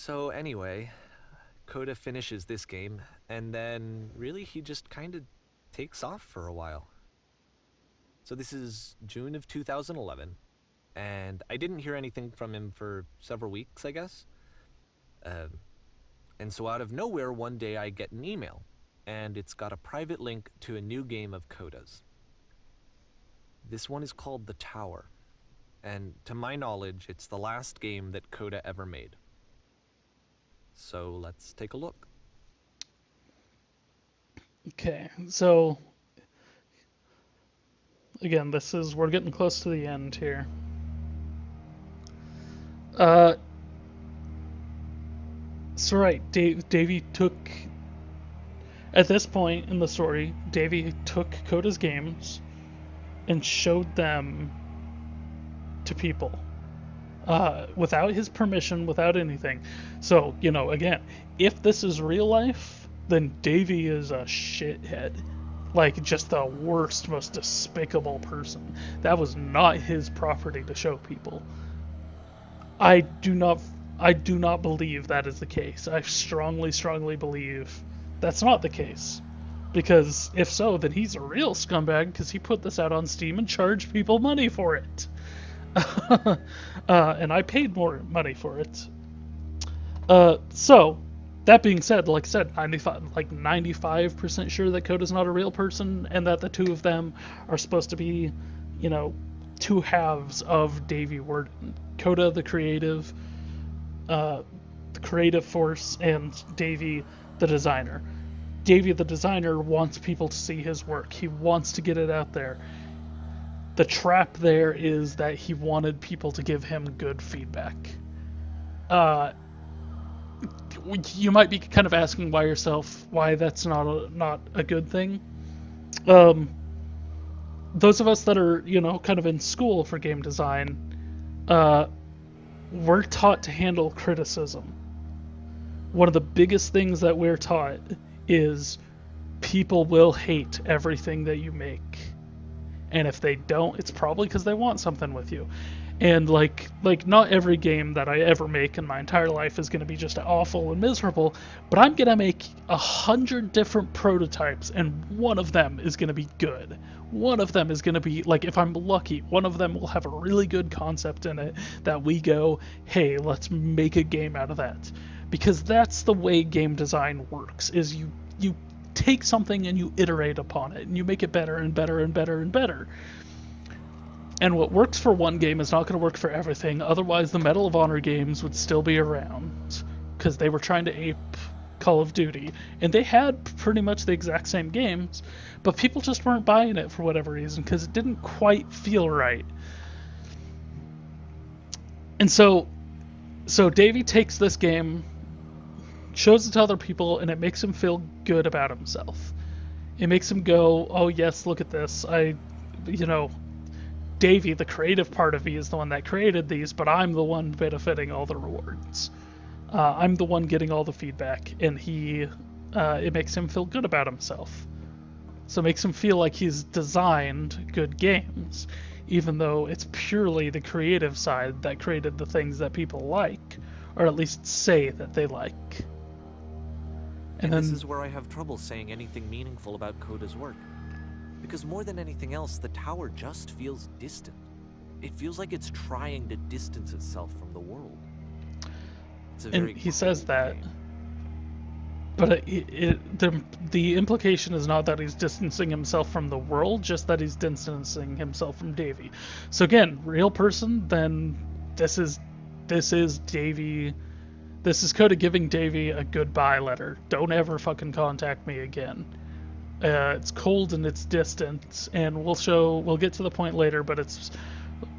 So anyway, Coda finishes this game, and then really he just kind of takes off for a while. So this is June of 2011, and I didn't hear anything from him for several weeks, I guess. Um, and so out of nowhere, one day I get an email, and it's got a private link to a new game of Coda's. This one is called The Tower, and to my knowledge, it's the last game that Coda ever made. So let's take a look. Okay, so again, we're getting close to the end here. Uh, so right, Davey took at this point in the story, Davey took Coda's games and showed them to people without his permission, without anything. So again, if this is real life, then Davey is a shithead. Like, just the worst, most despicable person. That was not his property to show people. I do not I do not believe that is the case. I strongly, strongly believe that's not the case. Because if so, then he's a real scumbag because he put this out on Steam and charged people money for it. And I paid more money for it. So, that being said, like I said, 95% sure that Coda's not a real person, and that the two of them are supposed to be, two halves of Davey Wreden. Coda, the creative force, and Davey, the designer. Davey, the designer, wants people to see his work. He wants to get it out there. The trap there is that he wanted people to give him good feedback. You might be kind of asking why that's not a good thing. Those of us that are kind of in school for game design, we're taught to handle criticism. One of the biggest things that we're taught is people will hate everything that you make, and if they don't, it's probably because they want something with you. And like not every game that I ever make in my entire life is going to be just awful and miserable, but I'm going to make 100 different prototypes, and one of them is going to be good. One of them is going to be, like, if I'm lucky, one of them will have a really good concept in it that we go, hey, let's make a game out of that. Because that's the way game design works, is you take something and you iterate upon it, and you make it better and better and better and better. And what works for one game is not going to work for everything. Otherwise, the Medal of Honor games would still be around, because they were trying to ape Call of Duty, and they had pretty much the exact same games, but people just weren't buying it for whatever reason, because it didn't quite feel right. And so Davey takes this game, shows it to other people, and it makes him feel good about himself. It makes him go, oh yes, look at this. Davey, the creative part of me, is the one that created these, but I'm the one benefiting all the rewards. I'm the one getting all the feedback, and it makes him feel good about himself. So it makes him feel like he's designed good games, even though it's purely the creative side that created the things that people like, or at least say that they like. And this is where I have trouble saying anything meaningful about Coda's work. Because more than anything else, the tower just feels distant. It feels like it's trying to distance itself from the world. And he says that, but the implication is not that he's distancing himself from the world, just that he's distancing himself from Davey. So again, real person, then this is Davey. This is Coda giving Davey a goodbye letter. Don't ever fucking contact me again. It's cold and it's distant, and we'll get to the point later, but it's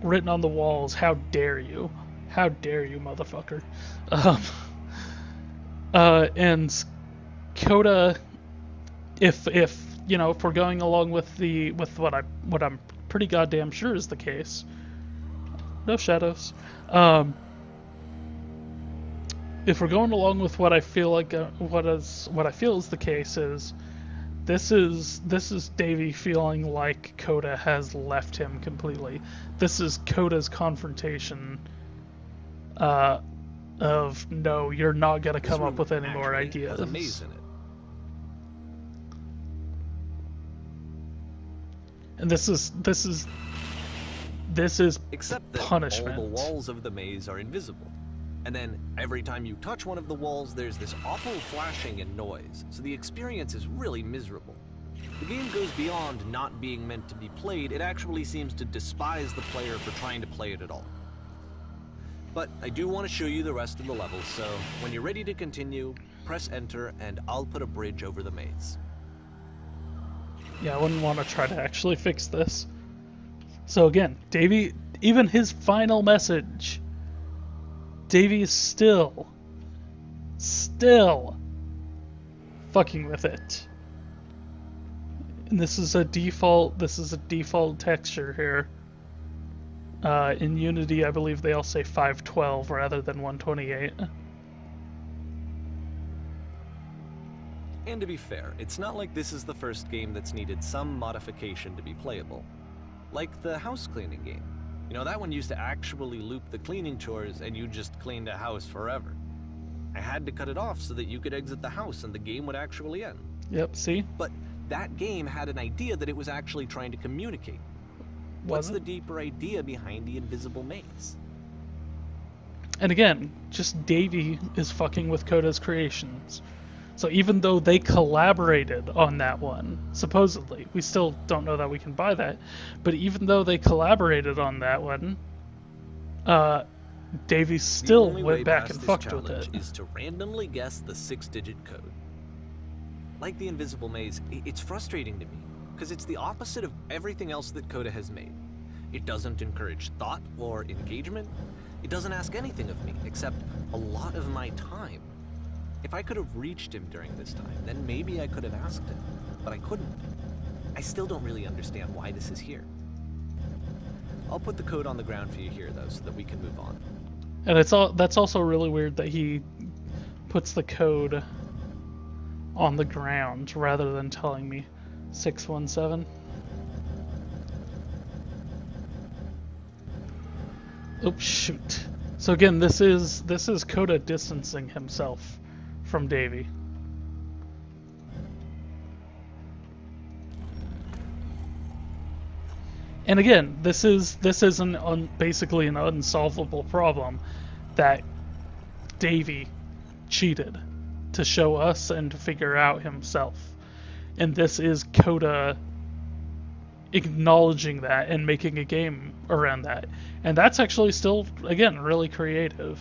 written on the walls, how dare you? How dare you, motherfucker? And Coda, if we're going along with what I'm pretty goddamn sure is the case. No shadows. If we're going along with what I feel like, what I feel is the case is, this is Davey feeling like Coda has left him completely. This is Coda's confrontation of no, you're not gonna This come up room with any more actually ideas. has a maze in it. And this is Except that punishment. all the walls of the maze are invisible. And then every time you touch one of the walls, there's this awful flashing and noise, so the experience is really miserable. The game goes beyond not being meant to be played, it actually seems to despise the player for trying to play it at all. But I do want to show you the rest of the levels, so when you're ready to continue, press enter and I'll put a bridge over the maze. Yeah, I wouldn't want to try to actually fix this. So again, Davey, even his final message, Davey is still fucking with it. And this is a default texture here. In Unity, I believe they all say 512 rather than 128. And to be fair, it's not like this is the first game that's needed some modification to be playable. Like the house cleaning game. You know, that one used to actually loop the cleaning chores and you just cleaned a house forever. I had to cut it off so that you could exit the house and the game would actually end. Yep, see? But that game had an idea that it was actually trying to communicate. What's the deeper idea behind the invisible maze? And again, just Davey is fucking with Coda's creations. So even though they collaborated on that one, supposedly, we still don't know that we can buy that, but even though they collaborated on that one, Davey still went back and fucked with it. Is to randomly guess the 6-digit code. Like the invisible maze, it's frustrating to me, because it's the opposite of everything else that Coda has made. It doesn't encourage thought or engagement. It doesn't ask anything of me, except a lot of my time. If I could have reached him during this time, then maybe I could have asked him, but I couldn't. I still don't really understand why this is here. I'll put the code on the ground for you here, though, so that we can move on. And that's also really weird that he puts the code on the ground rather than telling me 617. Oops, shoot. So again, this is Coda distancing himself from Davey. And again, this is basically an unsolvable problem that Davey cheated to show us and to figure out himself. And this is Coda acknowledging that and making a game around that. And that's actually still, again, really creative.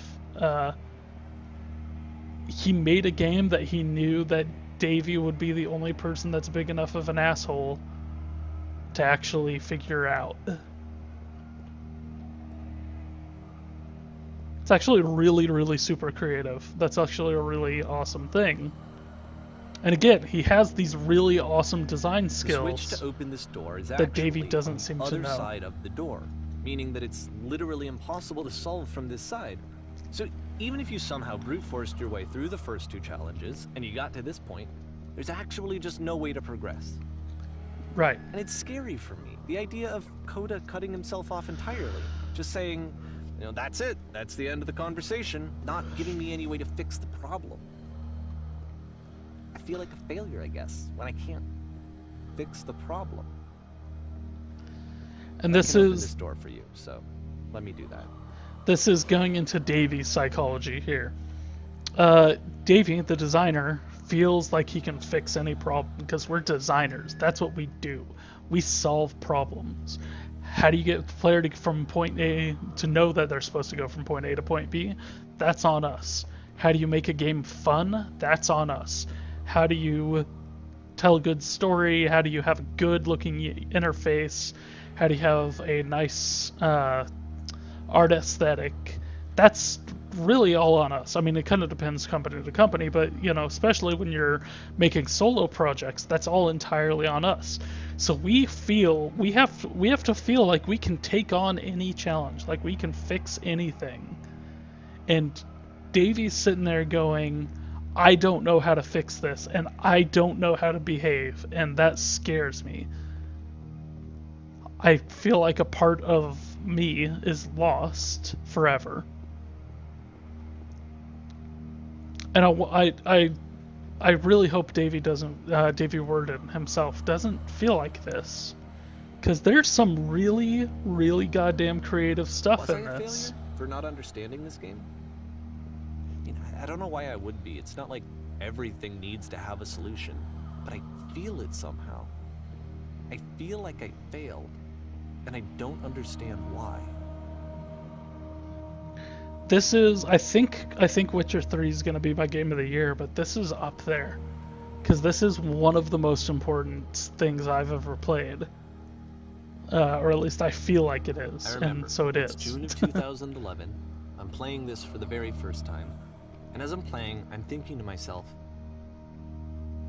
He made a game that he knew that Davey would be the only person that's big enough of an asshole to actually figure out. It's actually really, really super creative. That's actually a really awesome thing. And again, he has these really awesome design skills. The switch to open this door is that Davey actually doesn't on seem the to other know. side of the door, meaning that it's literally impossible to solve from this side. So even if you somehow brute forced your way through the first 2 challenges and you got to this point, there's actually just no way to progress. Right. And it's scary for me. The idea of Coda cutting himself off entirely, just saying, you know, that's it, that's the end of the conversation, not giving me any way to fix the problem. I feel like a failure, I guess, when I can't fix the problem. And I this can open is this door for you, so let me do that. this is going into Davey's psychology here. Davey, the designer, feels like he can fix any problem because we're designers. That's what we do. We solve problems. How do you get the player from point A to know that they're supposed to go from point A to point B? That's on us. How do you make a game fun? That's on us. How do you tell a good story? How do you have a good looking interface? How do you have a nice art aesthetic? That's really all on us. I mean, it kind of depends company to company, but you know, especially when you're making solo projects, that's all entirely on us. So we have to feel like we can take on any challenge, like we can fix anything. And Davey's sitting there going, I don't know how to fix this, and I don't know how to behave, and that scares me. I feel like a part of me is lost forever. And I really hope Davey Wreden himself doesn't feel like this, because there's some really, really goddamn creative stuff Was I in a this. failure for not understanding this game? I don't know why I would be. It's not like everything needs to have a solution, but I feel it somehow. I feel like I failed, and I don't understand why. This is, I think Witcher 3 is going to be my game of the year, but this is up there, because this is one of the most important things I've ever played, or at least I feel like it is, I remember, and so it's is. June of 2011. I'm playing this for the very first time, and as I'm playing, I'm thinking to myself,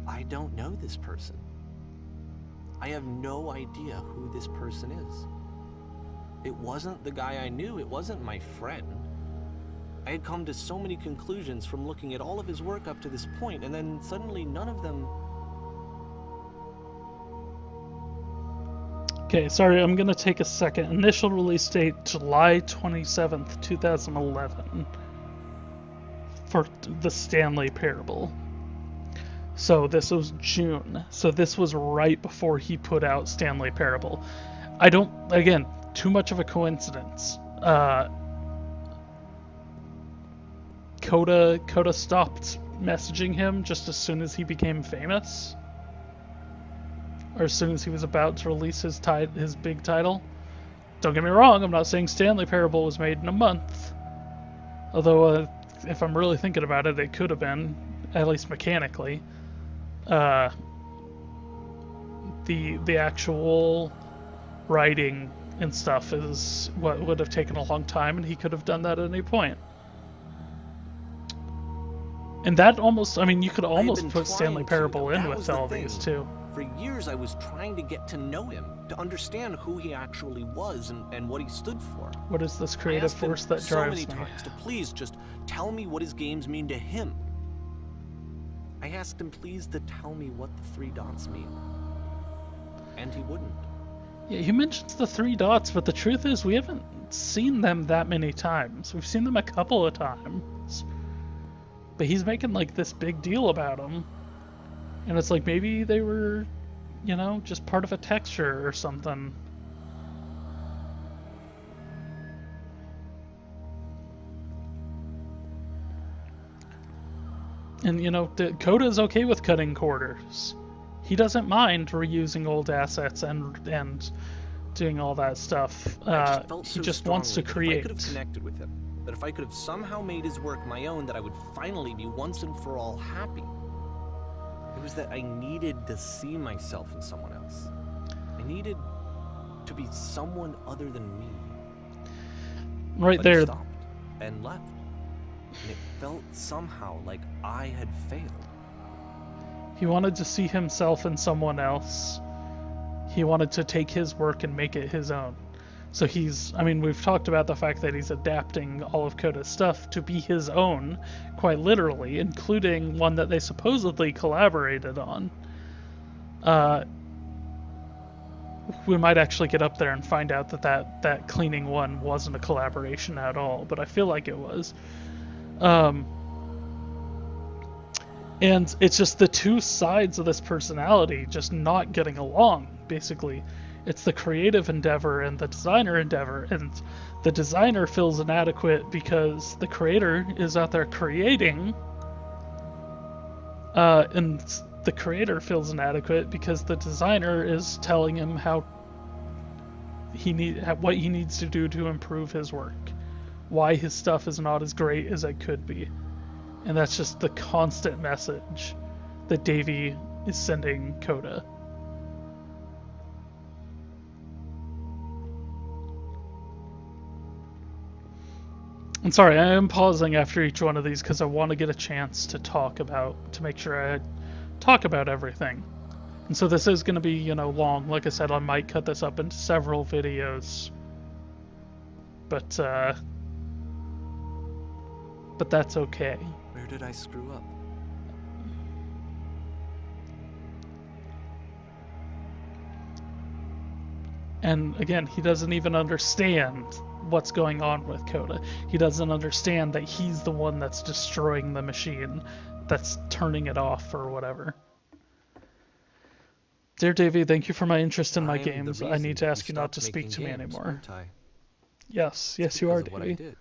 I don't know this person. I have no idea who this person is. It wasn't the guy I knew. It wasn't my friend. I had come to so many conclusions from looking at all of his work up to this point, and then suddenly none of them... Okay, sorry, I'm going to take a second. Initial release date, July 27th, 2011, for the Stanley Parable. So this was June. So this was right before he put out Stanley Parable. I don't, again, too much of a coincidence. Coda stopped messaging him just as soon as he became famous, or as soon as he was about to release his big title. Don't get me wrong, I'm not saying Stanley Parable was made in a month, although if I'm really thinking about it, it could have been, at least mechanically. The actual writing and stuff is what would have taken a long time, and he could have done that at any point. And that almost, I mean, you could almost put Stanley Parable in with all these too. For years I was trying to get to know him, to understand who he actually was and what he stood for. What is this creative force that drives me? So many times to please just tell me what his games mean to him. I asked him please to tell me what the 3 dots mean. And he wouldn't. Yeah, he mentions the 3 dots, but the truth is we haven't seen them that many times. We've seen them a couple of times. But he's making like this big deal about them. And it's like maybe they were, you know, just part of a texture or something. And you know, Coda's okay with cutting corners. He doesn't mind reusing old assets and doing all that stuff. He just wants to create. I could have connected with him. That if I could have somehow made his work my own, that I would finally be once and for all happy. It was that I needed to see myself in someone else. I needed to be someone other than me. Right but there. He stopped and left. And it felt somehow like I had failed. He wanted to see himself in someone else. He wanted to take his work and make it his own. So I mean, we've talked about the fact that he's adapting all of Coda's stuff to be his own, quite literally, including one that they supposedly collaborated on. We might actually get up there and find out that cleaning one wasn't a collaboration at all, but I feel like it was. And it's just the two sides of this personality just not getting along, basically. It's the creative endeavor and the designer endeavor, and the designer feels inadequate because the creator is out there creating, and the creator feels inadequate because the designer is telling him what he needs to do to improve his work, why his stuff is not as great as it could be. And that's just the constant message that Davey is sending Coda. I'm sorry, I am pausing after each one of these because I want to get a chance to make sure I talk about everything. And so this is going to be, you know, long. Like I said, I might cut this up into several videos. But that's okay. Where did I screw up? And again, he doesn't even understand what's going on with Coda. He doesn't understand that he's the one that's destroying the machine, that's turning it off or whatever. Dear Davey, thank you for my interest in my I'm the games. I reason need to that you ask you not stopped to speak making to me games, anymore. aren't I? Yes, It's you are, because of what I Davey. did.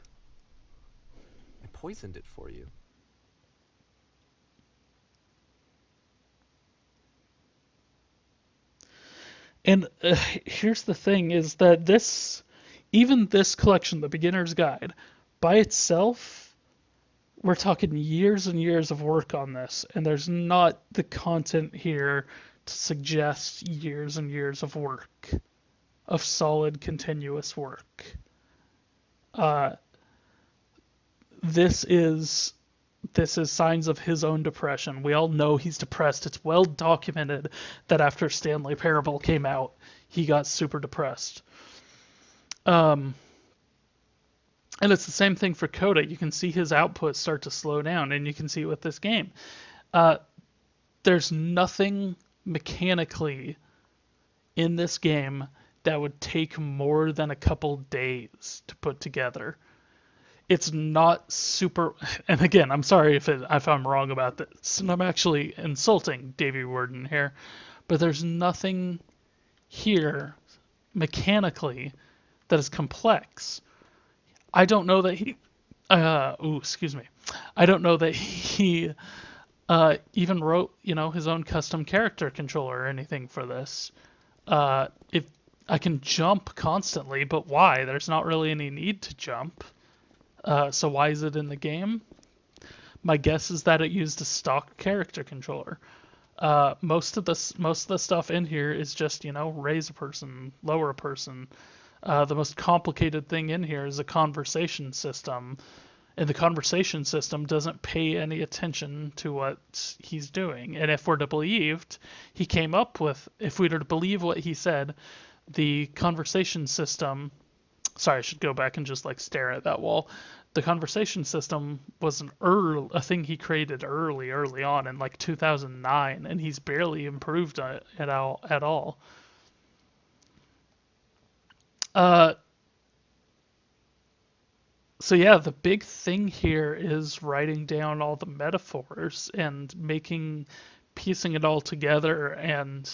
I poisoned it for you. And here's the thing is that even this collection, The Beginner's Guide, by itself, we're talking years and years of work on this, and there's not the content here to suggest years and years of work, of solid, continuous work. Uh, this is this is signs of his own depression. We all know he's depressed. It's well documented that after Stanley Parable came out, he got super depressed. Um, and it's the same thing for Coda. You can see his output start to slow down, and you can see it with this game. Uh, there's nothing mechanically in this game that would take more than a couple days to put together. It's not super, and again, I'm sorry if I'm wrong about this, and I'm actually insulting Davey Wreden here, but there's nothing here mechanically that is complex. I don't know that he, excuse me, I don't know that he even wrote, his own custom character controller or anything for this. If I can jump constantly, but why? There's not really any need to jump. So why is it in the game? My guess is that it used a stock character controller. Most of the stuff in here is just raise a person, lower a person. The most complicated thing in here is a conversation system, and the conversation system doesn't pay any attention to what he's doing. And if we're to believe, if we were to believe what he said, the conversation system. Sorry, I should go back and just stare at that wall. The conversation system was a thing he created early on in 2009, and he's barely improved it at all. So yeah, the big thing here is writing down all the metaphors and piecing it all together. And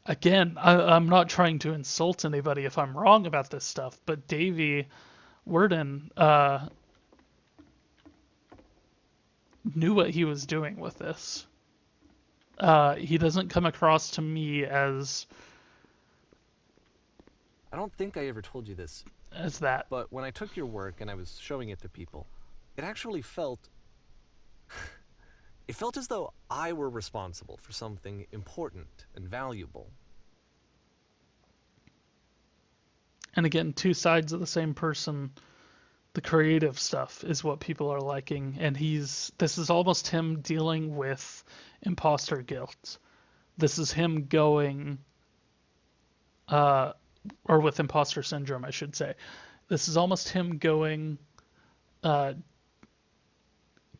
again, I'm not trying to insult anybody if I'm wrong about this stuff, but Davey Wreden knew what he was doing with this. He doesn't come across to me as I don't think I ever told you this, that. but when I took your work and I was showing it to people, it actually felt it felt as though I were responsible for something important and valuable. And again, two sides of the same person. The creative stuff is what people are liking, and this is almost him dealing with imposter guilt. This is him going or with imposter syndrome, I should say. This is almost him going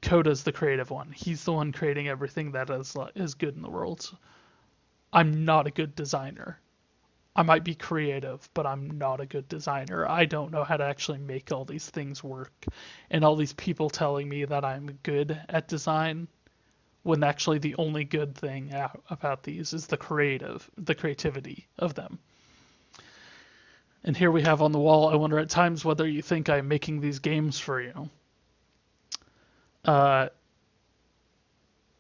Coda's the creative one. He's the one creating everything that is good in the world. I'm not a good designer. I might be creative, but I'm not a good designer. I don't know how to actually make all these things work. And all these people telling me that I'm good at design, when actually the only good thing about these is the creativity of them. And here we have on the wall, I wonder at times whether you think I'm making these games for you.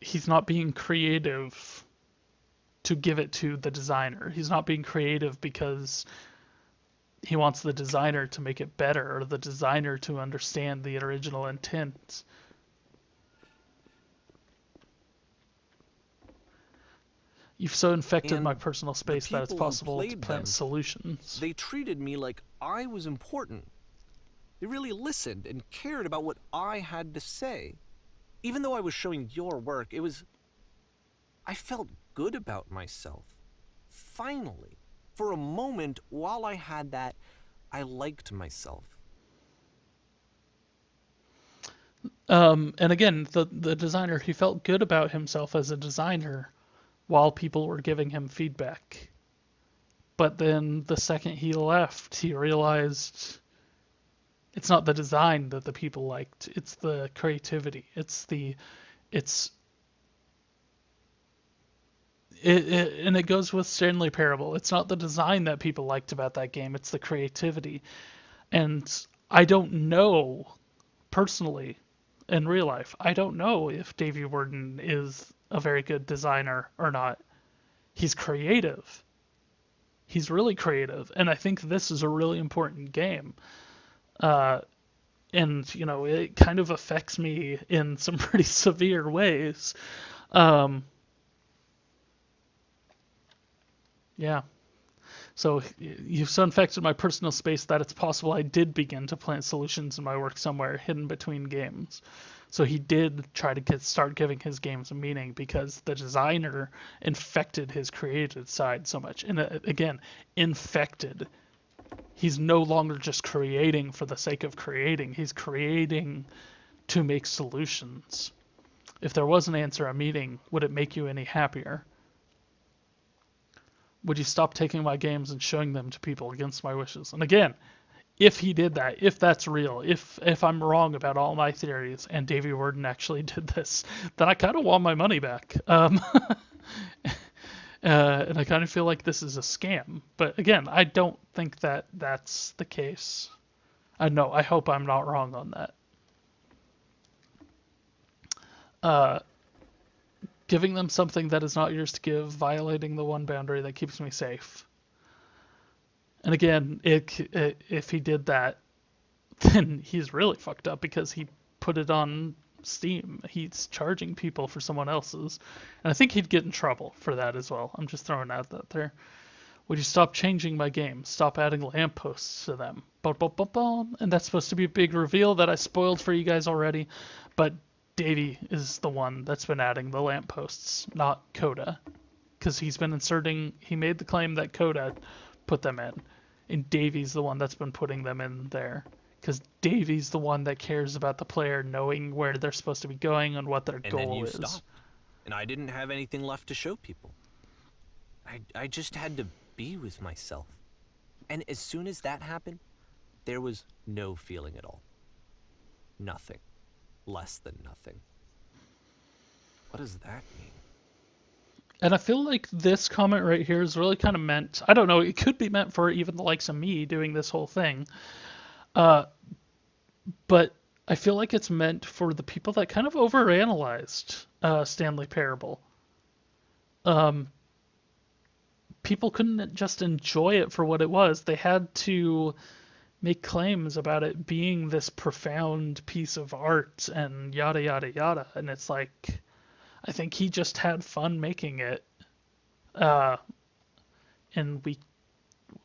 He's not being creative to give it to the designer. He's not being creative because he wants the designer to make it better or the designer to understand the original intent. You've so infected my personal space that it's possible to plant solutions. They treated me like I was important. They really listened and cared about what I had to say. Even though I was showing your work, I felt good about myself. Finally, for a moment, while I had that, I liked myself. And again, the designer, he felt good about himself as a designer while people were giving him feedback. But then the second he left, he realized it's not the design that the people liked, it's the creativity. It's and it goes with Stanley Parable. It's not the design that people liked about that game, it's the creativity. And I don't know personally in real life, I don't know if Davey Wreden is a very good designer or not. He's creative. He's really creative, and I think this is a really important game. Uh, and it kind of affects me in some pretty severe ways. Um, yeah. So you've so infected my personal space that it's possible I did begin to plant solutions in my work somewhere hidden between games. So he did try to start giving his games a meaning because the designer infected his creative side so much. And again, infected. He's no longer just creating for the sake of creating. He's creating to make solutions. If there was an answer, a meaning, would it make you any happier? Would you stop taking my games and showing them to people against my wishes? And again, if he did that, if that's real, if I'm wrong about all my theories and Davey Wreden actually did this, then I kind of want my money back. And I kind of feel like this is a scam. But again, I don't think that that's the case. I hope I'm not wrong on that. Giving them something that is not yours to give, violating the one boundary that keeps me safe. And again, if he did that, then he's really fucked up because he put it on Steam. He's charging people for someone else's. And I think he'd get in trouble for that as well. I'm just throwing out that there. Would you stop changing my games? Stop adding lampposts to them. And that's supposed to be a big reveal that I spoiled for you guys already. But Davey is the one that's been adding the lampposts, not Coda. Because he made the claim that Coda put them in. And Davey's the one that's been putting them in there. Because Davey's the one that cares about the player knowing where they're supposed to be going and what their goal is. And then you stopped. And I didn't have anything left to show people. I just had to be with myself. And as soon as that happened, there was no feeling at all. Nothing. Less than nothing. What does that mean? And I feel like this comment right here is really kind of meant, I don't know, it could be meant for even the likes of me doing this whole thing. But I feel like it's meant for the people that kind of overanalyzed Stanley Parable. People couldn't just enjoy it for what it was. They had to make claims about it being this profound piece of art and yada, yada, yada. And it's like, I think he just had fun making it. And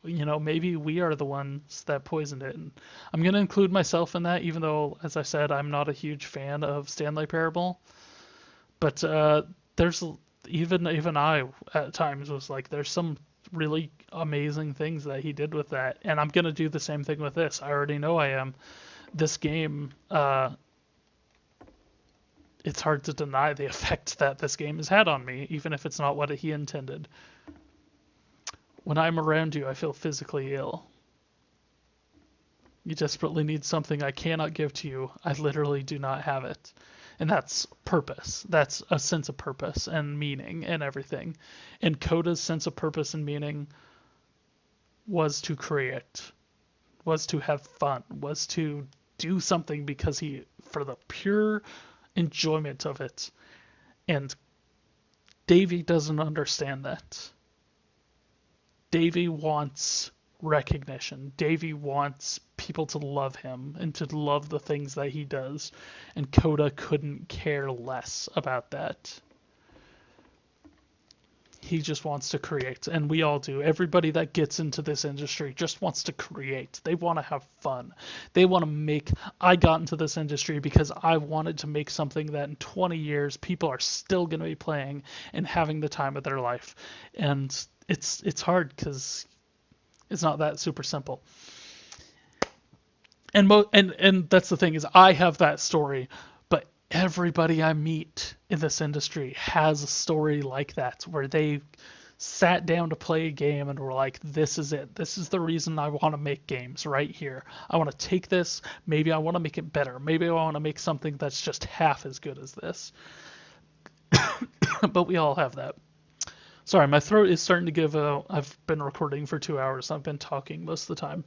maybe we are the ones that poisoned it. And I'm going to include myself in that, even though, as I said, I'm not a huge fan of Stanley Parable. But there's even I at times was like, there's some really amazing things that he did with that. And I'm going to do the same thing with this. I already know I am. This game, it's hard to deny the effect that this game has had on me, even if it's not what he intended. When I'm around you, I feel physically ill. You desperately need something I cannot give to you. I literally do not have it. And that's purpose. That's a sense of purpose and meaning and everything. And Coda's sense of purpose and meaning was to create, was to have fun, was to do something because for the pure enjoyment of it. And Davey doesn't understand that. Davey wants recognition. Davey wants people to love him and to love the things that he does. And Coda couldn't care less about that. He just wants to create, and we all do. Everybody that gets into this industry just wants to create. They want to have fun. They want to make... I got into this industry because I wanted to make something that in 20 years people are still going to be playing and having the time of their life. And it's hard because it's not that super simple. And that's the thing is I have that story, but everybody I meet in this industry has a story like that where they sat down to play a game and were like, this is it. This is the reason I want to make games right here. I want to take this, maybe I want to make it better. Maybe I want to make something that's just half as good as this. But we all have that. Sorry, my throat is starting to give out. I've been recording for 2 hours. I've been talking most of the time.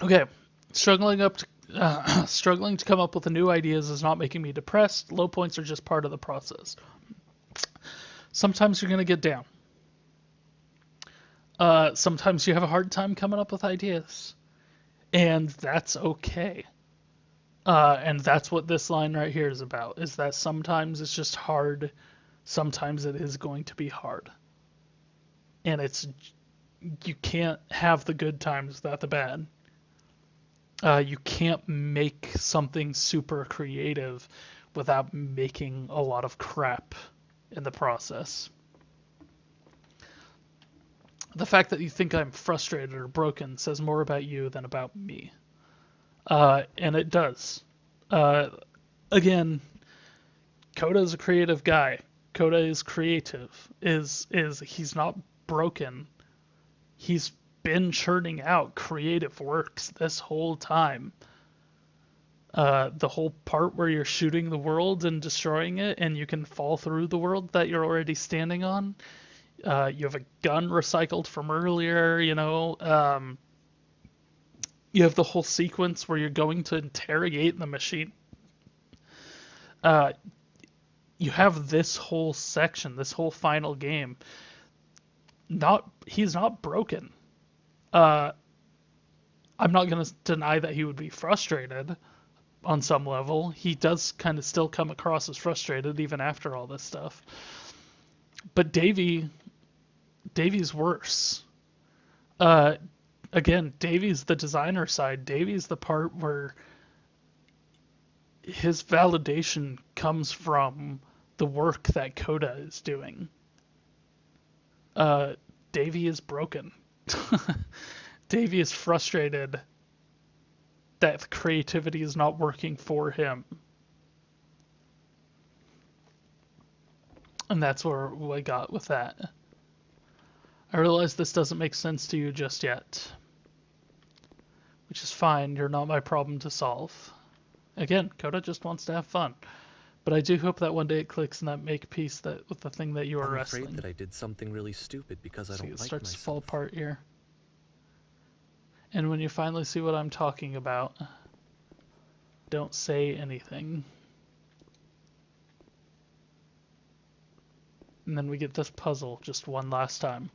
Okay, struggling to come up with new ideas is not making me depressed. Low points are just part of the process. Sometimes you're gonna get down. Sometimes you have a hard time coming up with ideas, and that's okay. And that's what this line right here is about, is that sometimes it's just hard, sometimes it is going to be hard. And you can't have the good times without the bad. You can't make something super creative without making a lot of crap in the process. The fact that you think I'm frustrated or broken says more about you than about me. And it does. Again, Coda is a creative guy. Coda is creative. He's not broken. He's been churning out creative works this whole time. The whole part where you're shooting the world and destroying it, and you can fall through the world that you're already standing on. You have a gun recycled from earlier, you know. You have the whole sequence where you're going to interrogate the machine. You have this whole section, this whole final game. He's not broken. I'm not going to deny that he would be frustrated on some level. He does kind of still come across as frustrated even after all this stuff. But Davey's worse. Again, Davey's the designer side. Davey's the part where his validation comes from the work that Coda is doing. Davey is broken. Davey is frustrated that the creativity is not working for him. And that's where I got with that. I realize this doesn't make sense to you just yet. Which is fine, you're not my problem to solve. Again, Coda just wants to have fun. But I do hope that one day it clicks and that make peace with the thing that you are wrestling. I'm afraid that I did something really stupid because I don't like myself. It starts to fall apart here. And when you finally see what I'm talking about, don't say anything. And then we get this puzzle just one last time.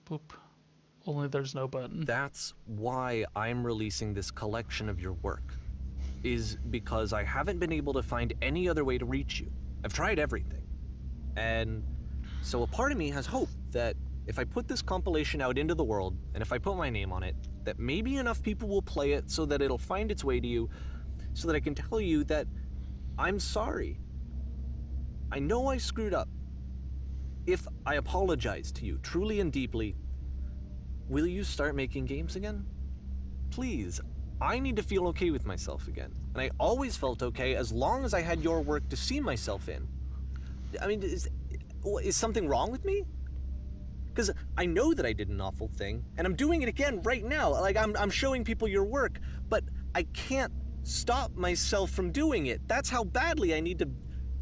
Boop. Only there's no button. That's why I'm releasing this collection of your work. Is because I haven't been able to find any other way to reach you. I've tried everything. And so a part of me has hope that if I put this compilation out into the world, and if I put my name on it, that maybe enough people will play it so that it'll find its way to you, so that I can tell you that I'm sorry. I know I screwed up. If I apologize to you truly and deeply, will you start making games again? Please, I need to feel okay with myself again. And I always felt okay as long as I had your work to see myself in. I mean, is something wrong with me? Because I know that I did an awful thing, and I'm doing it again right now. Like, I'm showing people your work, but I can't stop myself from doing it. That's how badly I need to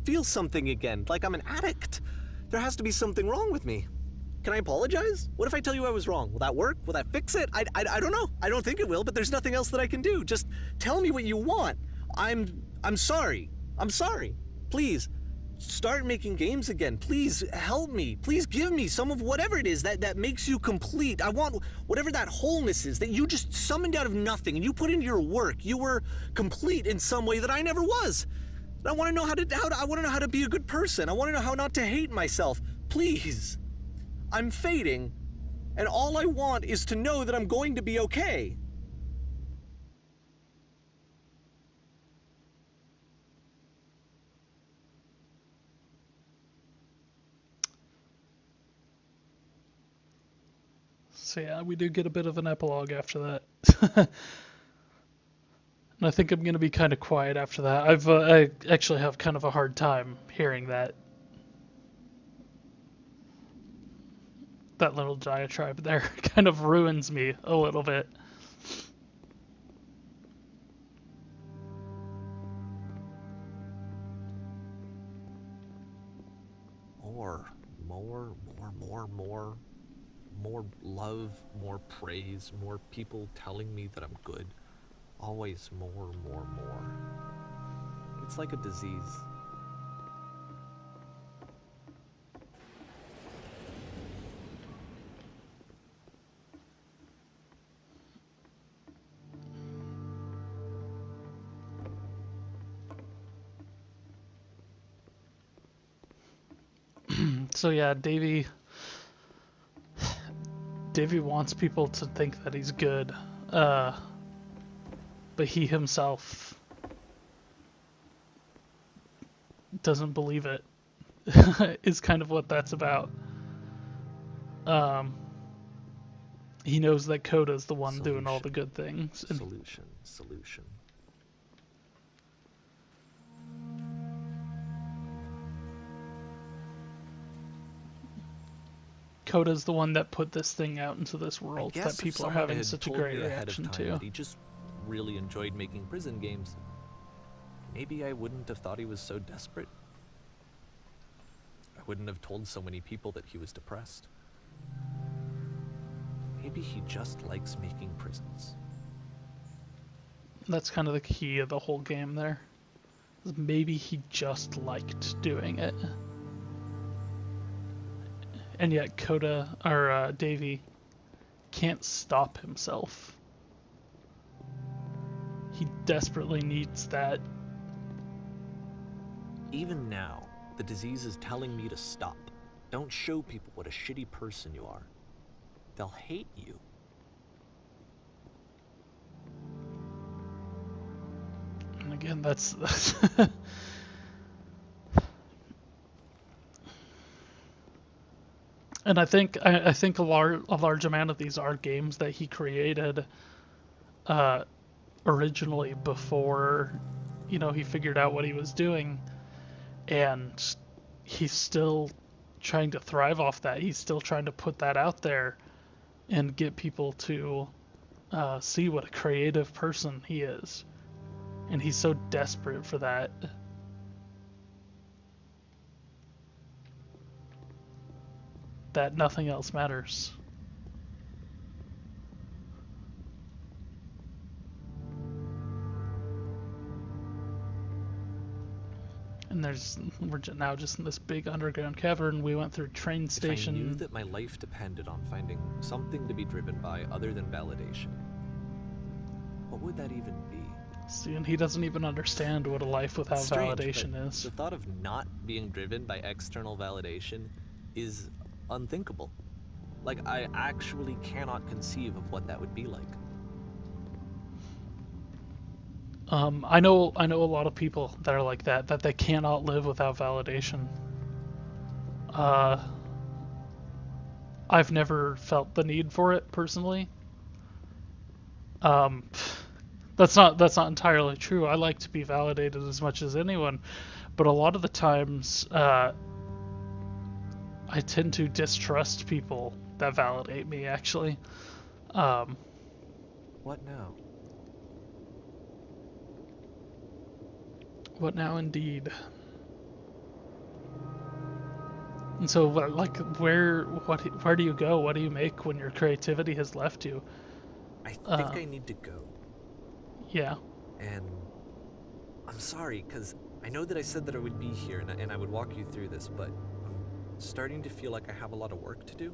feel something again, like I'm an addict. There has to be something wrong with me. Can I apologize? What if I tell you I was wrong? Will that work? Will that fix it? I don't know. I don't think it will, but there's nothing else that I can do. Just tell me what you want. I'm sorry. I'm sorry. Please, start making games again. Please help me. Please give me some of whatever it is that makes you complete. I want whatever that wholeness is that you just summoned out of nothing and you put into your work. You were complete in some way that I never was. I want to know I want to know how to be a good person. I want to know how not to hate myself. Please. I'm fading, and all I want is to know that I'm going to be okay. So yeah, we do get a bit of an epilogue after that. And I think I'm going to be kind of quiet after that. I actually have kind of a hard time hearing that little diatribe there. Kind of ruins me a little bit. More love, more praise, more people telling me that I'm good. Always more. It's like a disease. So yeah, Davey wants people to think that he's good, but he himself doesn't believe it. Is kind of what that's about. He knows that Coda's the one doing all the good things. Solution. Coda's the one that put this thing out into this world that people are having such a great reaction to. That he just really enjoyed making prison games. Maybe I wouldn't have thought he was so desperate. I wouldn't have told so many people that he was depressed. Maybe he just likes making prisons. That's kind of the key of the whole game there. Maybe he just liked doing it. And yet Davey can't stop himself. He desperately needs that. Even now, the disease is telling me to stop. Don't show people what a shitty person you are. They'll hate you. And again, that's and I think a large amount of these are games that he created originally before, he figured out what he was doing, and he's still trying to thrive off that. He's still trying to put that out there and get people to see what a creative person he is, and he's so desperate for that. That nothing else matters. And we're now just in this big underground cavern. We went through train station. If I knew that my life depended on finding something to be driven by other than validation, what would that even be? See, and he doesn't even understand what a life without validation is. The thought of not being driven by external validation is unthinkable. Like, I actually cannot conceive of what that would be like. I know a lot of people that are like that they cannot live without validation. I've never felt the need for it personally. That's not entirely true. I like to be validated as much as anyone, but a lot of the times I tend to distrust people that validate me, actually. What now? What now, indeed. And so, where do you go? What do you make when your creativity has left you? I think I need to go. Yeah. And I'm sorry, because I know that I said that I would be here and I would walk you through this, but I'm starting to feel like I have a lot of work to do.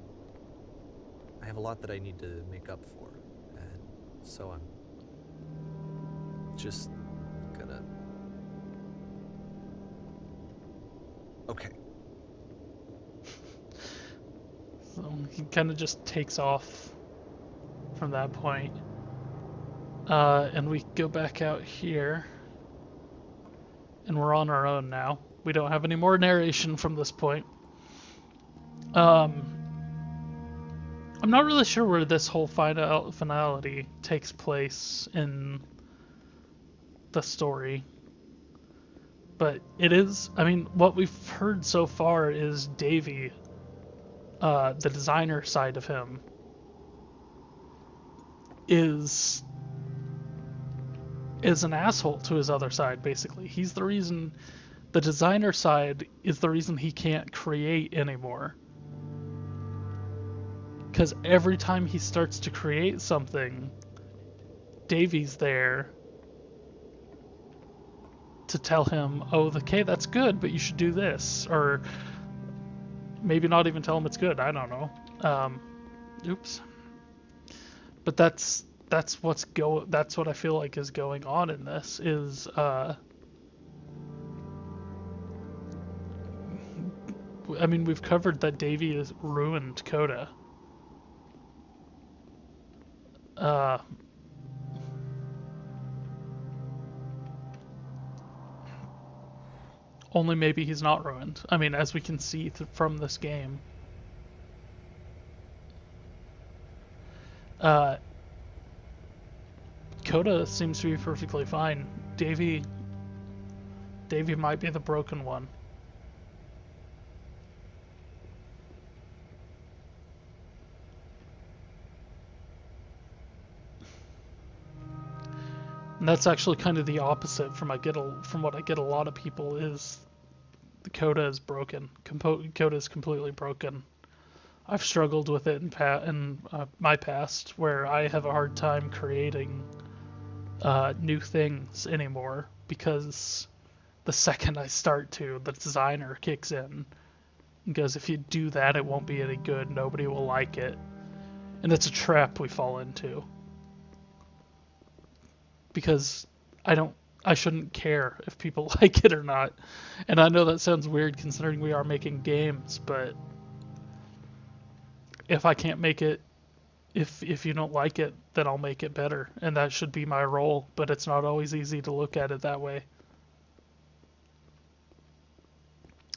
I have a lot that I need to make up for, and so I'm just gonna... Okay. So he kind of just takes off from that point. And we go back out here. And we're on our own now. We don't have any more narration from this point. I'm not really sure where this whole finality takes place in the story. But it is, I mean, what we've heard so far is Davey, the designer side of him, is an asshole to his other side, basically. He's the reason, the designer side is the reason he can't create anymore. Because every time he starts to create something, Davey's there to tell him, oh, okay, that's good, but you should do this. Or maybe not even tell him it's good, I don't know. Oops. But that's what I feel like is going on in this, is I mean, we've covered that Davey has ruined Coda. Only maybe he's not ruined. I mean, as we can see from this game. Coda seems to be perfectly fine. Davey might be the broken one. And that's actually kind of the opposite from what I get a lot of people is the Coda is broken. Coda is completely broken. I've struggled with it in my past, where I have a hard time creating new things anymore, because the second I start to, the designer kicks in and goes, if you do that, it won't be any good, nobody will like it. And it's a trap we fall into. Because I shouldn't care if people like it or not. And I know that sounds weird considering we are making games, but if I can't make it, if you don't like it, then I'll make it better. And that should be my role, but it's not always easy to look at it that way.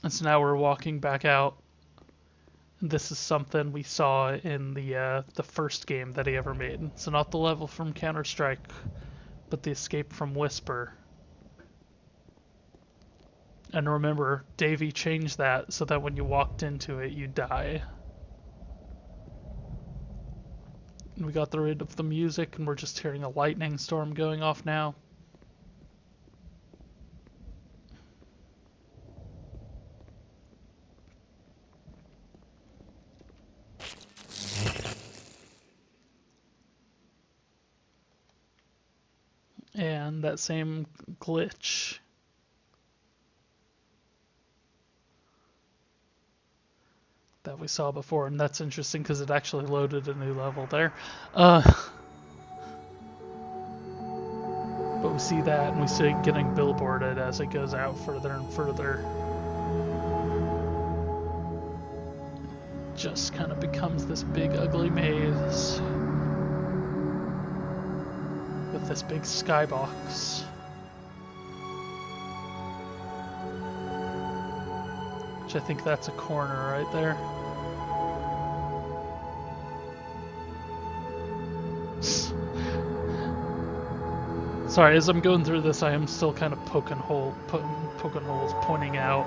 And so now we're walking back out. And this is something we saw in the first game that he ever made. So not the level from Counter-Strike, but the escape from Whisper. And remember, Davey changed that so that when you walked into it, you die. And we got rid of the music, and we're just hearing a lightning storm going off now. And that same glitch. That we saw before, and that's interesting because it actually loaded a new level there. But we see that, and we see it getting billboarded as it goes out further and further. Just kind of becomes this big ugly maze with this big skybox. Which I think that's a corner right there. Sorry, as I'm going through this, I am still kind of poking holes, pointing out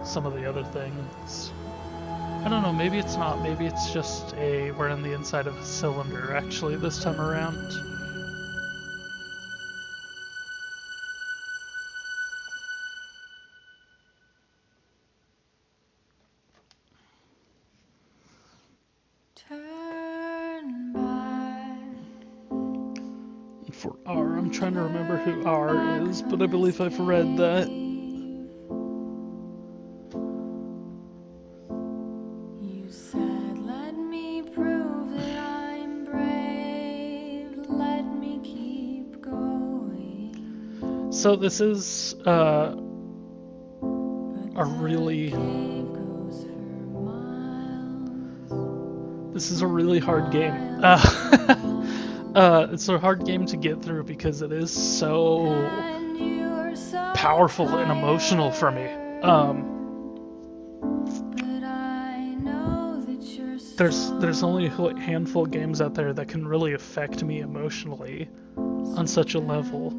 some of the other things. I don't know, maybe it's not, maybe it's just we're in the inside of a cylinder actually this time around. For R, I'm trying to remember who R is, but I believe I've read that. You said, let me prove that I'm brave, let me keep going. So this is a really hard game. It's a hard game to get through because it is so powerful and emotional for me. There's only a handful of games out there that can really affect me emotionally on such a level.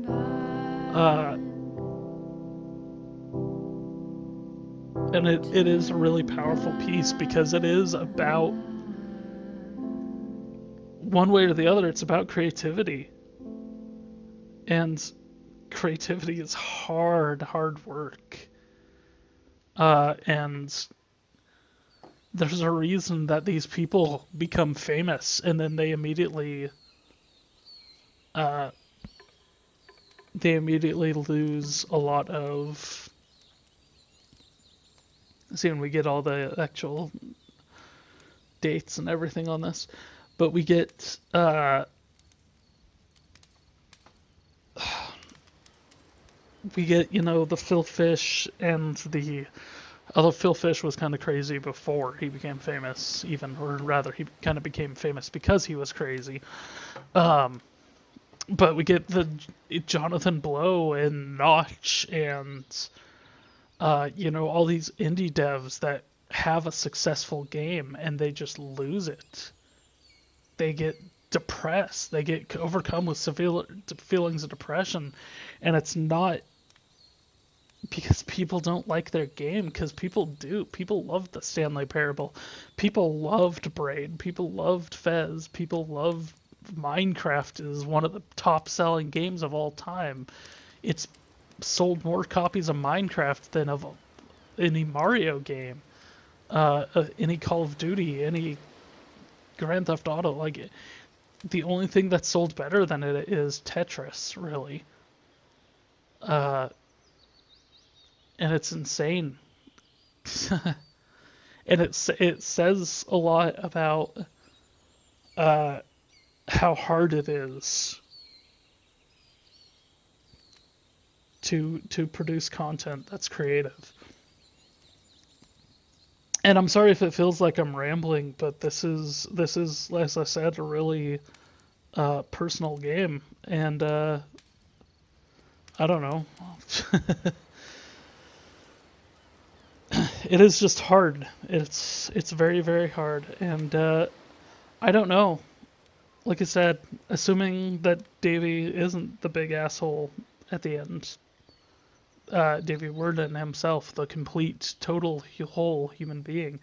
And it is a really powerful piece because it is about, one way or the other, it's about creativity. And creativity is hard work. And there's a reason that these people become famous and then they immediately lose a lot of. See, and we get all the actual dates and everything on this, but we get the Phil Fish and the. Although Phil Fish was kind of crazy before he became famous, even, or rather, he kind of became famous because he was crazy. But we get the Jonathan Blow and Notch and, all these indie devs that have a successful game and they just lose it. They get depressed. They get overcome with severe feelings of depression. And it's not because people don't like their game, because people do. People loved the Stanley Parable. People loved Braid. People loved Fez. People loved Minecraft. Is one of the top-selling games of all time. It's sold more copies of Minecraft than of any Mario game, any Call of Duty, any Grand Theft Auto. Like, the only thing that's sold better than it is Tetris, really. And it's insane. And it says a lot about how hard it is to produce content that's creative. And I'm sorry if it feels like I'm rambling, but this is as I said, a really personal game, and I don't know. It is just hard. It's very, very hard, and I don't know. Like I said, assuming that Davey isn't the big asshole at the end, Davey Wreden himself, the complete, total, whole human being,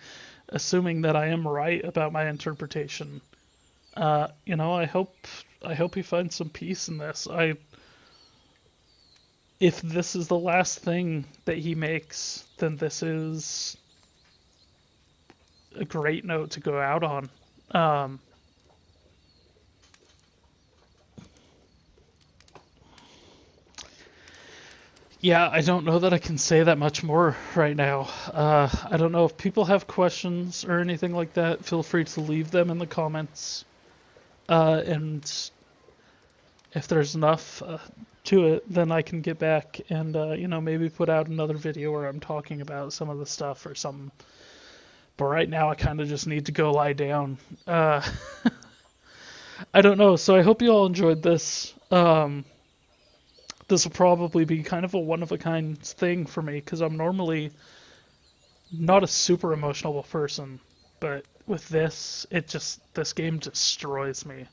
assuming that I am right about my interpretation, I hope he finds some peace in this. If this is the last thing that he makes, then this is a great note to go out on. Yeah, I don't know that I can say that much more right now. I don't know if people have questions or anything like that. Feel free to leave them in the comments. And if there's enough to it, then I can get back and, maybe put out another video where I'm talking about some of the stuff or something. But right now I kind of just need to go lie down. I don't know. So I hope you all enjoyed this. This will probably be kind of a one-of-a-kind thing for me, because I'm normally not a super emotional person, but with this game destroys me.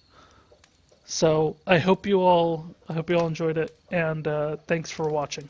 So I hope you all enjoyed it, and thanks for watching.